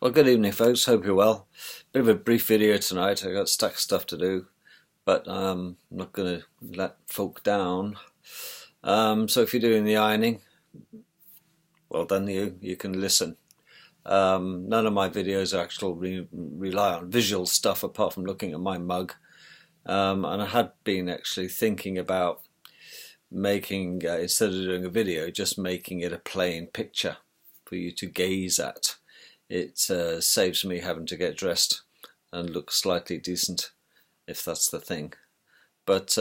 Well, good evening, folks. Hope you're well. Bit of a brief video tonight. I got stack stuff to do, but I'm not going to let folk down. So if you're doing the ironing, well done you. You can listen. None of my videos actually rely on visual stuff apart from looking at my mug. And I had been actually thinking about making, instead of doing a video, just making it a plain picture for you to gaze at. It saves me having to get dressed and look slightly decent, if that's the thing. But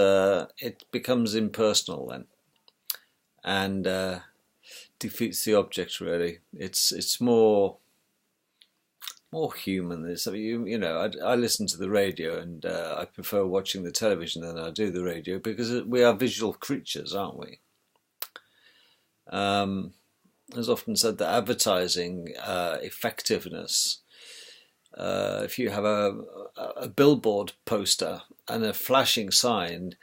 it becomes impersonal then, and defeats the object really. It's more human. I listen to the radio, and I prefer watching the television than I do the radio, because we are visual creatures, aren't we? As often said, that advertising effectiveness, if you have a billboard poster and a flashing sign,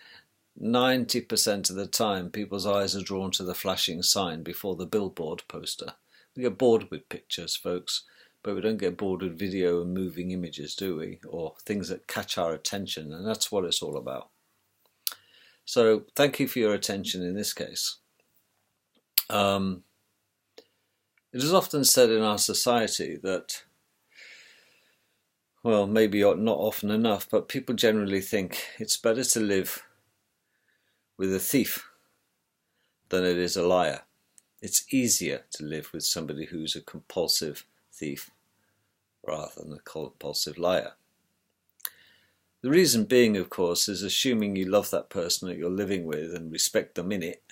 90% of the time people's eyes are drawn to the flashing sign before the billboard poster. We get bored with pictures, folks, but we don't get bored with video and moving images, do we? Or things that catch our attention, and that's what it's all about. So thank you for your attention in this case. It is often said in our society that, well, maybe not often enough, but people generally think it's better to live with a thief than it is a liar. It's easier to live with somebody who's a compulsive thief rather than a compulsive liar. The reason being, of course, is assuming you love that person that you're living with and respect them in it.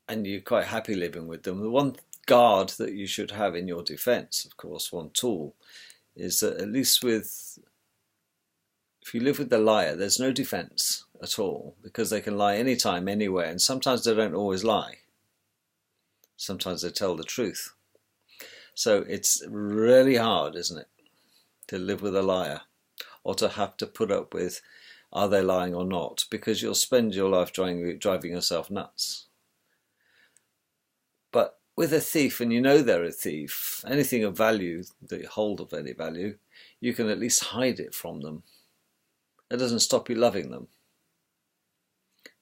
And you're quite happy living with them. The one guard that you should have in your defense, of course, one tool, is that at least if you live with the liar, there's no defense at all, because they can lie anytime, anywhere, and sometimes they don't always lie. Sometimes they tell the truth. So it's really hard, isn't it, to live with a liar, or to have to put up with, are they lying or not, because you'll spend your life driving yourself nuts. But with a thief, and you know they're a thief, anything of value that you hold of any value, you can at least hide it from them. It doesn't stop you loving them.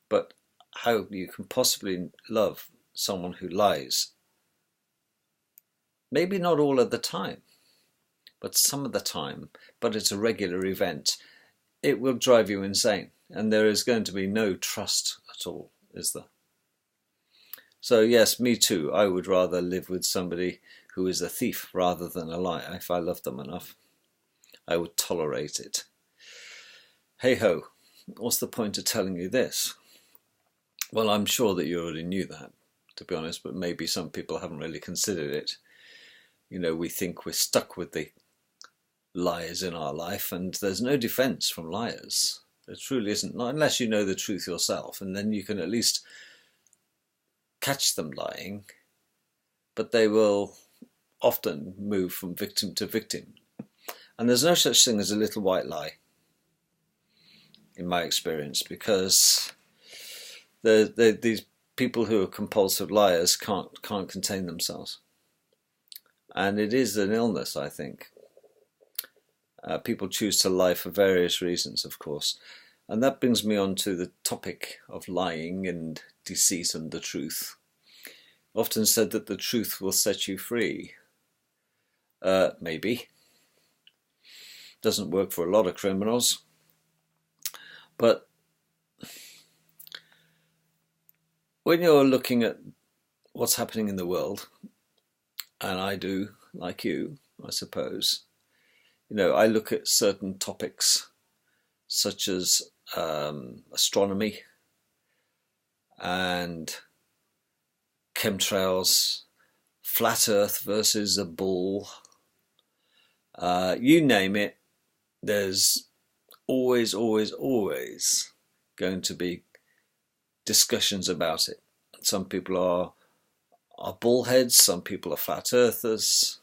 But how you can possibly love someone who lies? Maybe not all of the time, but some of the time, but it's a regular event. It will drive you insane, and there is going to be no trust at all, is there? So yes, me too. I would rather live with somebody who is a thief rather than a liar. If I loved them enough, I would tolerate it. Hey ho, what's the point of telling you this? Well, I'm sure that you already knew that, to be honest, but maybe some people haven't really considered it. You know, we think we're stuck with the liars in our life, and there's no defense from liars. There truly isn't, not unless you know the truth yourself, and then you can at least catch them lying, but they will often move from victim to victim. And there's no such thing as a little white lie, in my experience, because these people who are compulsive liars can't contain themselves. And it is an illness, I think. People choose to lie for various reasons, of course. And that brings me on to the topic of lying and deceit and the truth. Often said that the truth will set you free. Maybe. Doesn't work for a lot of criminals. But when you're looking at what's happening in the world, and I do, like you, I suppose, I look at certain topics such as astronomy and chemtrails, flat earth versus a bull, you name it, there's always going to be discussions about it. Some people are bullheads, some people are flat earthers,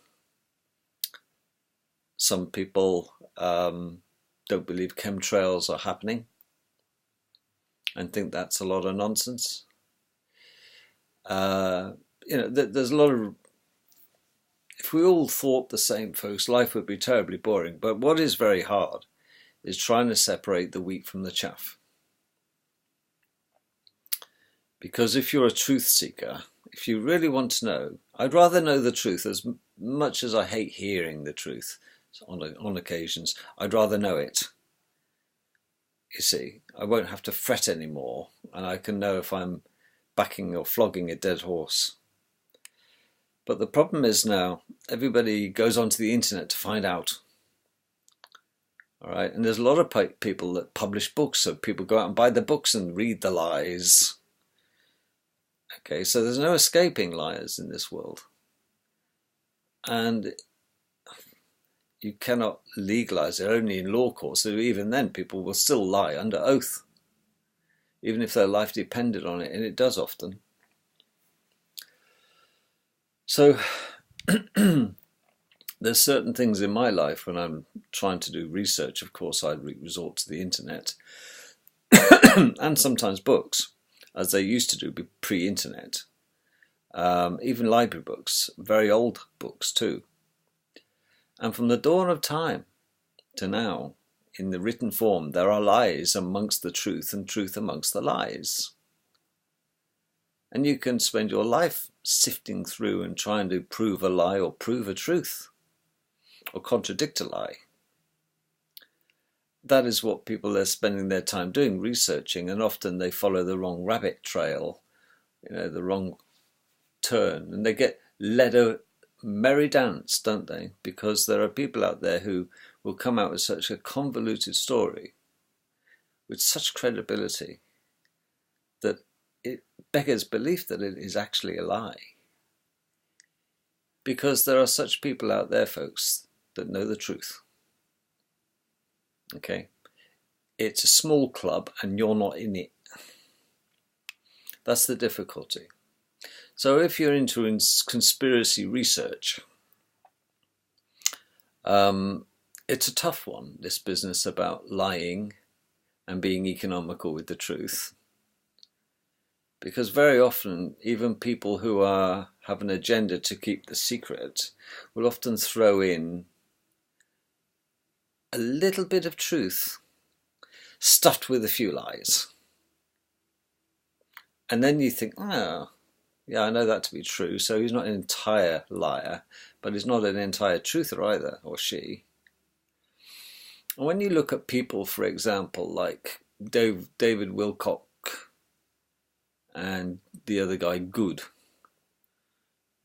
some people don't believe chemtrails are happening and think that's a lot of nonsense. There's a lot of, if if we all thought the same, folks, life would be terribly boring. But what is very hard is trying to separate the wheat from the chaff. Because if you're a truth seeker, if you really want to know, I'd rather know the truth. As much as I hate hearing the truth on occasions, I'd rather know it. You see, I won't have to fret anymore, and I can know if I'm backing or flogging a dead horse. But the problem is now, everybody goes onto the internet to find out. All right, and there's a lot of people that publish books, so people go out and buy the books and read the lies. Okay, so there's no escaping liars in this world. And you cannot legalize it, only in law courts. So even then, people will still lie under oath, even if their life depended on it, and it does often. So there's certain things in my life when I'm trying to do research, of course, I resort to the internet and sometimes books, as they used to do pre-internet. Even library books, very old books too. And from the dawn of time to now, in the written form, there are lies amongst the truth and truth amongst the lies. And you can spend your life sifting through and trying to prove a lie or prove a truth or contradict a lie. That is what people are spending their time doing, researching, and often they follow the wrong rabbit trail, the wrong turn, and they get led a merry dance, don't they? Because there are people out there who will come out with such a convoluted story with such credibility that it beggars belief that it is actually a lie. Because there are such people out there, folks, that know the truth. Okay? It's a small club and you're not in it. That's the difficulty. So if you're into conspiracy research, it's a tough one, this business about lying and being economical with the truth. Because very often, even people who have an agenda to keep the secret will often throw in a little bit of truth stuffed with a few lies. And then you think, oh, yeah, I know that to be true. So he's not an entire liar, but he's not an entire truther either, or she. And when you look at people, for example, like David Wilcock and the other guy, Good,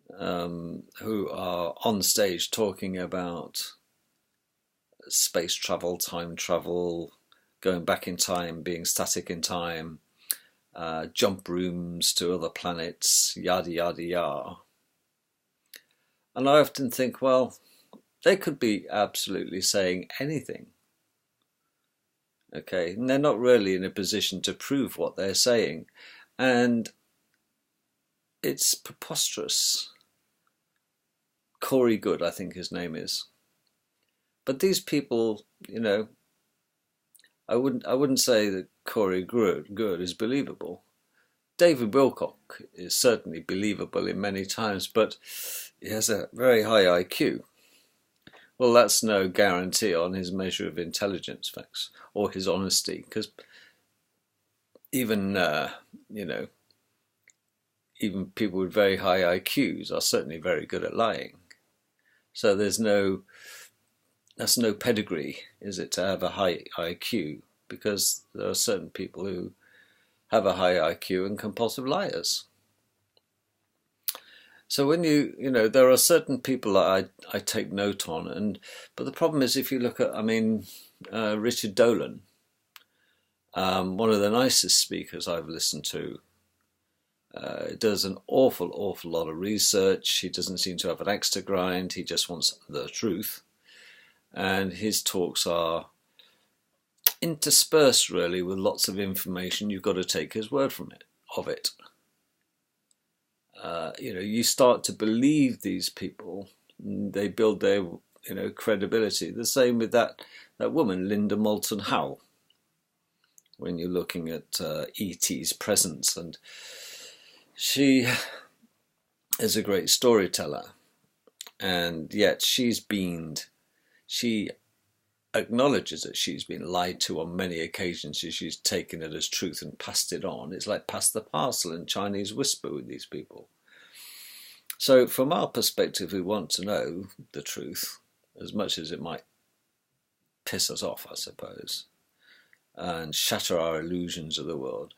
who are on stage talking about space travel, time travel, going back in time, being static in time, jump rooms to other planets, yada, yada, yada. And I often think, well, they could be absolutely saying anything. Okay, and they're not really in a position to prove what they're saying. And it's preposterous. Corey Good, I think his name is. But these people, I wouldn't say that Corey Good is believable. David Wilcock is certainly believable in many times, but he has a very high IQ. Well, that's no guarantee on his measure of intelligence, folks, or his honesty, because even even people with very high IQs are certainly very good at lying. So that's no pedigree, is it, to have a high IQ? Because there are certain people who have a high IQ and compulsive liars. So when there are certain people that I take note on, but the problem is if you look at, Richard Dolan, one of the nicest speakers I've listened to, does an awful lot of research. He doesn't seem to have an axe to grind. He just wants the truth. And his talks are interspersed really with lots of information. You've got to take his word of it. You start to believe these people. They build their credibility. The same with that woman, Linda Moulton Howe. When you're looking at E.T.'s presence, and she is a great storyteller. And yet she acknowledges that she's been lied to on many occasions, so she's taken it as truth and passed it on. It's like pass the parcel in Chinese whisper with these people. So from our perspective, we want to know the truth, as much as it might piss us off, I suppose, and shatter our illusions of the world.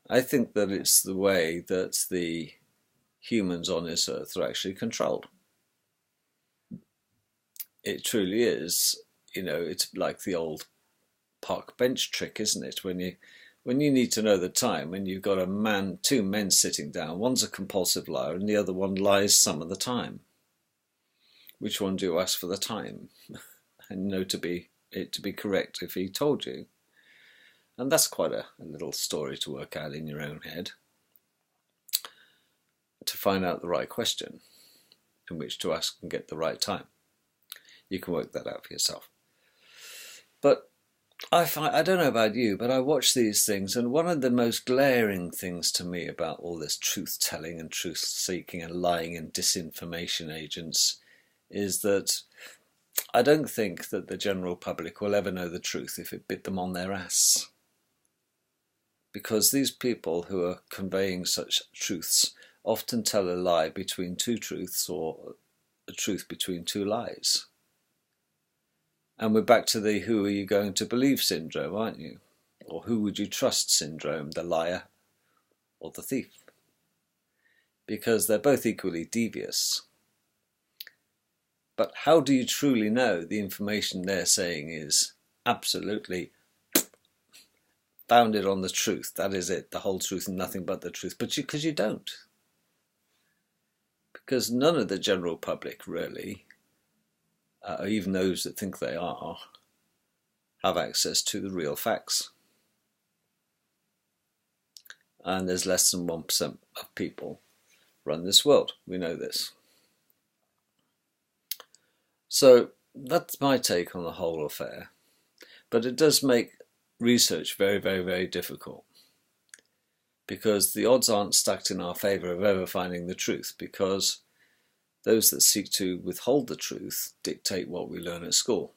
I think that it's the way that the humans on this earth are actually controlled. It truly is, it's like the old park bench trick, isn't it? When you need to know the time, and you've got two men sitting down, one's a compulsive liar and the other one lies some of the time. Which one do you ask for the time? And know to be correct if he told you. And that's quite a little story to work out in your own head, to find out the right question in which to ask and get the right time. You can work that out for yourself. But I don't know about you, but I watch these things, and one of the most glaring things to me about all this truth-telling and truth-seeking and lying and disinformation agents is that I don't think that the general public will ever know the truth if it bit them on their ass. Because these people who are conveying such truths often tell a lie between two truths, or a truth between two lies. And we're back to the who are you going to believe syndrome, aren't you? Or who would you trust syndrome, the liar or the thief? Because they're both equally devious. But how do you truly know the information they're saying is absolutely founded on the truth? That is it, the whole truth and nothing but the truth. But because you don't. Because none of the general public really, even those that think they are, have access to the real facts. And there's less than 1% of people run this world. We know this. So that's my take on the whole affair. But it does make research very, very, very difficult, because the odds aren't stacked in our favour of ever finding the truth, because those that seek to withhold the truth dictate what we learn at school,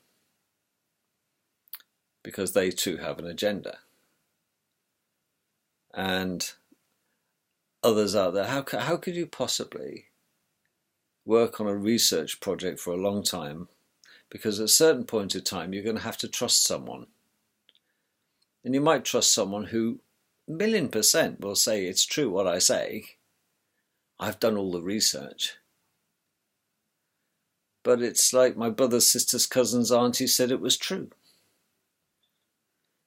because they too have an agenda. And others out there, how could you possibly work on a research project for a long time, because at a certain point in time you're going to have to trust someone. And you might trust someone who 1,000,000% will say it's true what I say. I've done all the research. But it's like my brother's sister's cousin's auntie said it was true.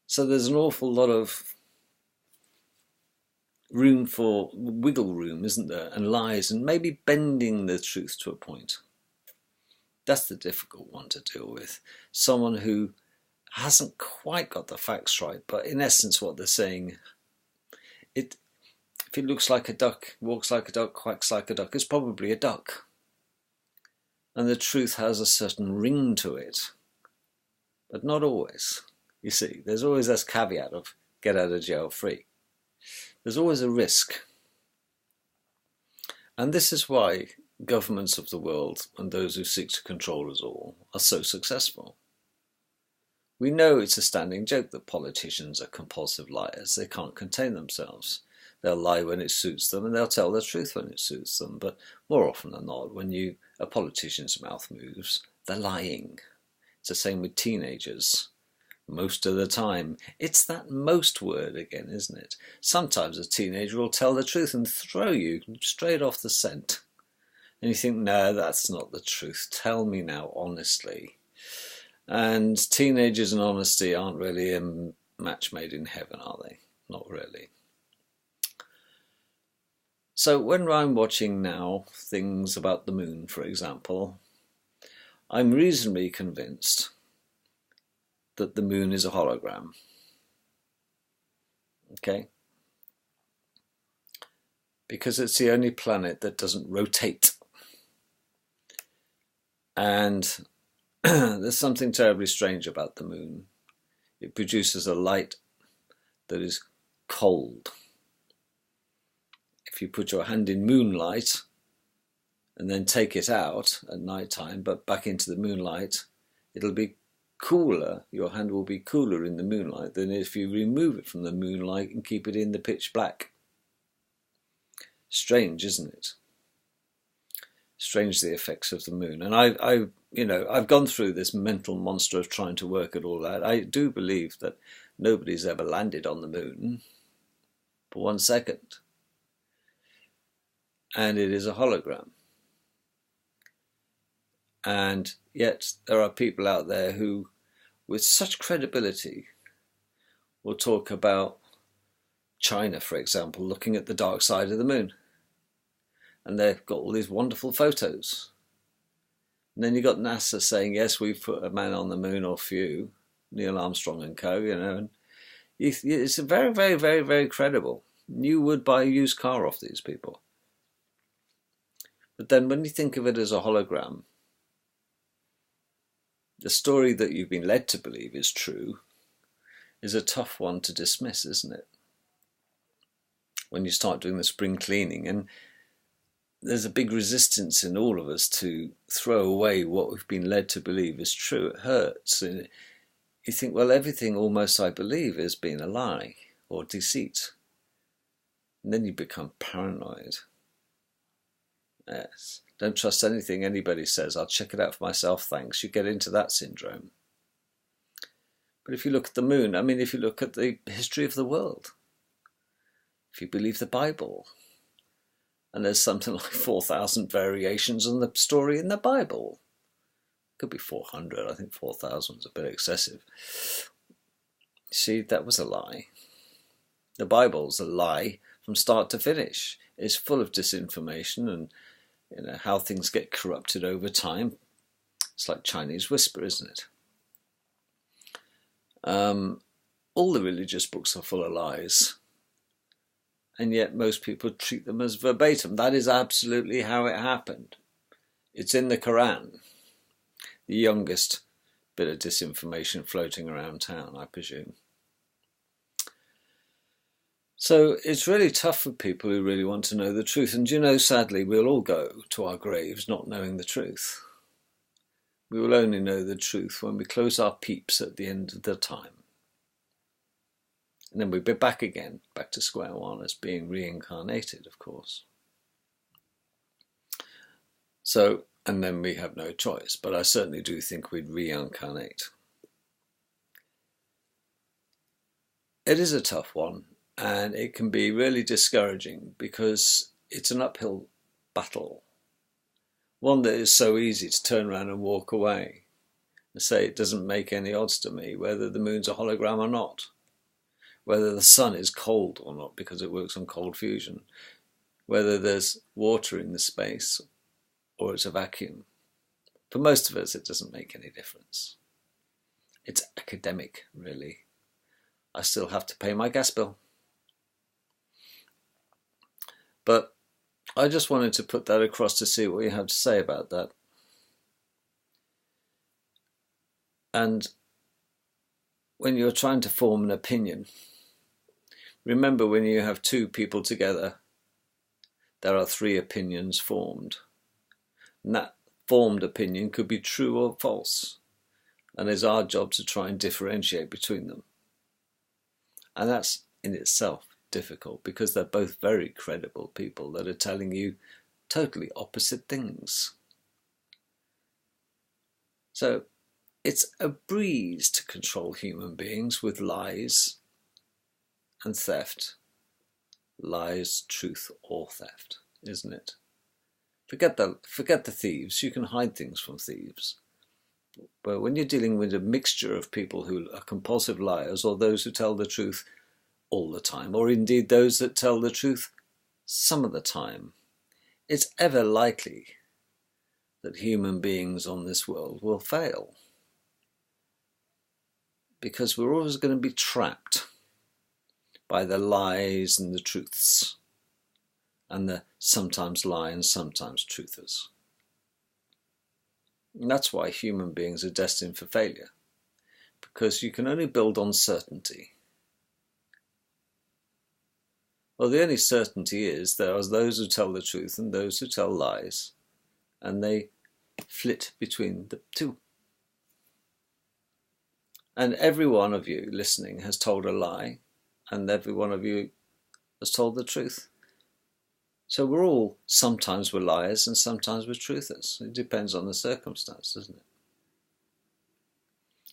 So there's an awful lot of room for wiggle room, isn't there? And lies, and maybe bending the truth to a point. That's the difficult one to deal with. Someone who hasn't quite got the facts right, but in essence what they're saying, if it looks like a duck, walks like a duck, quacks like a duck, it's probably a duck. And the truth has a certain ring to it, but not always. You see, there's always this caveat of get out of jail free. There's always a risk. And this is why governments of the world and those who seek to control us all are so successful. We know it's a standing joke that politicians are compulsive liars. They can't contain themselves. They'll lie when it suits them, and they'll tell the truth when it suits them. But more often than not, when a politician's mouth moves, they're lying. It's the same with teenagers. Most of the time. It's that most word again, isn't it? Sometimes a teenager will tell the truth and throw you straight off the scent. And you think, no, that's not the truth. Tell me now, honestly. And teenagers and honesty aren't really a match made in heaven, are they? Not really. So when I'm watching now things about the moon, for example, I'm reasonably convinced that the moon is a hologram. Okay? Because it's the only planet that doesn't rotate. And there's something terribly strange about the moon. It produces a light that is cold. If you put your hand in moonlight, and then take it out at night time, but back into the moonlight, it'll be cooler. Your hand will be cooler in the moonlight than if you remove it from the moonlight and keep it in the pitch black. Strange, isn't it? Strange, the effects of the moon. And I've gone through this mental monster of trying to work it all out. I do believe that nobody's ever landed on the moon for 1 second. And it is a hologram. And yet there are people out there who, with such credibility, will talk about China, for example, looking at the dark side of the moon. And they've got all these wonderful photos. And then you've got NASA saying, yes, we've put a man on the moon, or few, Neil Armstrong and co, and it's very, very, very, very credible. You would buy a used car off these people. But then when you think of it as a hologram, the story that you've been led to believe is true is a tough one to dismiss, isn't it? When you start doing the spring cleaning, and there's a big resistance in all of us to throw away what we've been led to believe is true. It hurts. And you think, well, everything almost I believe has been a lie or deceit. And then you become paranoid. Yes. Don't trust anything anybody says. I'll check it out for myself, thanks. You get into that syndrome. But if you look at the moon, if you look at the history of the world, if you believe the Bible, and there's something like 4,000 variations on the story in the Bible. Could be 400. I think 4,000 is a bit excessive. See, that was a lie. The Bible's a lie from start to finish. It's full of disinformation and how things get corrupted over time. It's like Chinese whisper, isn't it? All the religious books are full of lies. And yet most people treat them as verbatim. That is absolutely how it happened. It's in the Quran. The youngest bit of disinformation floating around town, I presume. So it's really tough for people who really want to know the truth. And sadly, we'll all go to our graves not knowing the truth. We will only know the truth when we close our peeps at the end of the time. And then we'll be back again, back to square one as being reincarnated, of course. So, and then we have no choice, but I certainly do think we'd reincarnate. It is a tough one, and it can be really discouraging because it's an uphill battle. One that is so easy to turn around and walk away and say it doesn't make any odds to me whether the moon's a hologram or not. Whether the sun is cold or not because it works on cold fusion, whether there's water in the space or it's a vacuum. For most of us, it doesn't make any difference. It's academic, really. I still have to pay my gas bill. But I just wanted to put that across to see what you have to say about that. And when you're trying to form an opinion, remember, when you have two people together, there are 3 opinions formed. And that formed opinion could be true or false. And it's our job to try and differentiate between them. And that's in itself difficult because they're both very credible people that are telling you totally opposite things. So it's a breeze to control human beings with lies and theft. Lies, truth, or theft, isn't it? Forget the thieves. You can hide things from thieves. But when you're dealing with a mixture of people who are compulsive liars, or those who tell the truth all the time, or indeed those that tell the truth some of the time, it's ever likely that human beings on this world will fail. Because we're always going to be trapped by the lies and the truths, and the sometimes lie and sometimes truthers. And that's why human beings are destined for failure, because you can only build on certainty. Well, the only certainty is there are those who tell the truth and those who tell lies, and they flit between the two. And every one of you listening has told a lie, and every one of you has told the truth. So we're all, sometimes we're liars and sometimes we're truthers. It depends on the circumstance, doesn't it?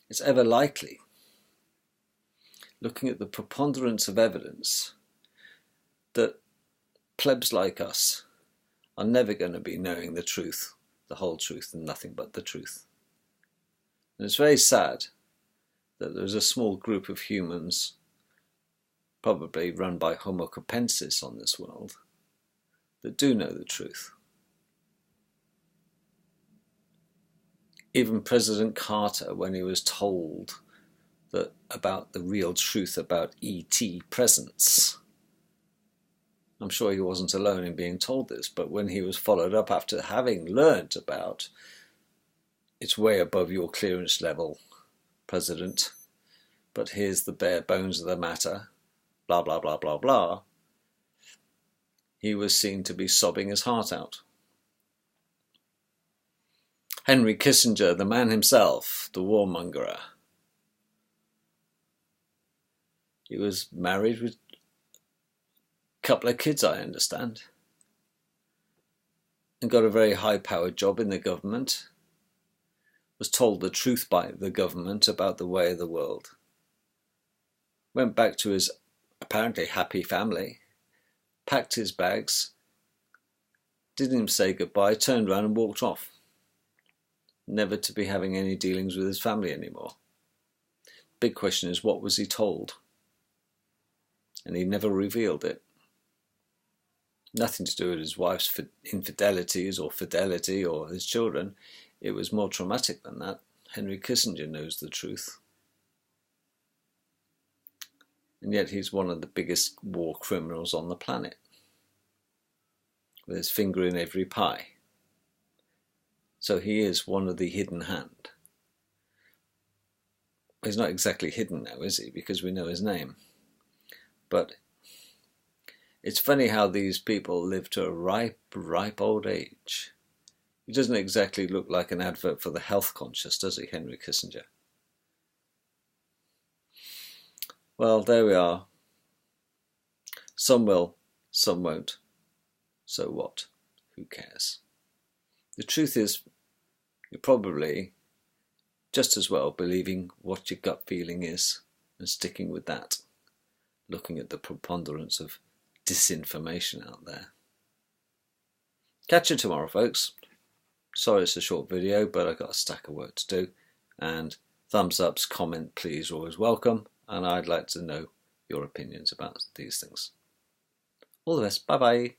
It's ever likely, looking at the preponderance of evidence, that plebs like us are never going to be knowing the truth, the whole truth, and nothing but the truth. And it's very sad that there's a small group of humans, probably run by Homo capensis on this world, that do know the truth. Even President Carter, when he was told that about the real truth about ET presence, I'm sure he wasn't alone in being told this, but when he was followed up after having learnt about it's way above your clearance level, President, but here's the bare bones of the matter, blah, blah, blah, blah, blah, he was seen to be sobbing his heart out. Henry Kissinger, the man himself, the warmonger, he was married with a couple of kids, I understand, and got a very high-powered job in the government, was told the truth by the government about the way of the world, went back to his apparently happy family, packed his bags, didn't even say goodbye, turned around and walked off, never to be having any dealings with his family anymore. Big question is, what was he told? And he never revealed it. Nothing to do with his wife's infidelities or fidelity or his children. It was more traumatic than that. Henry Kissinger knows the truth. And yet he's one of the biggest war criminals on the planet, with his finger in every pie. So he is one of the hidden hand. He's not exactly hidden now, is he? Because we know his name. But it's funny how these people live to a ripe, ripe old age. He doesn't exactly look like an advert for the health conscious, does he, Henry Kissinger? Well, there we are. Some will, some won't. So what? Who cares? The truth is, you're probably just as well believing what your gut feeling is and sticking with that, looking at the preponderance of disinformation out there. Catch you tomorrow, folks. Sorry it's a short video, but I've got a stack of work to do. And thumbs ups, comment, please, are always welcome. And I'd like to know your opinions about these things. All the best. Bye-bye.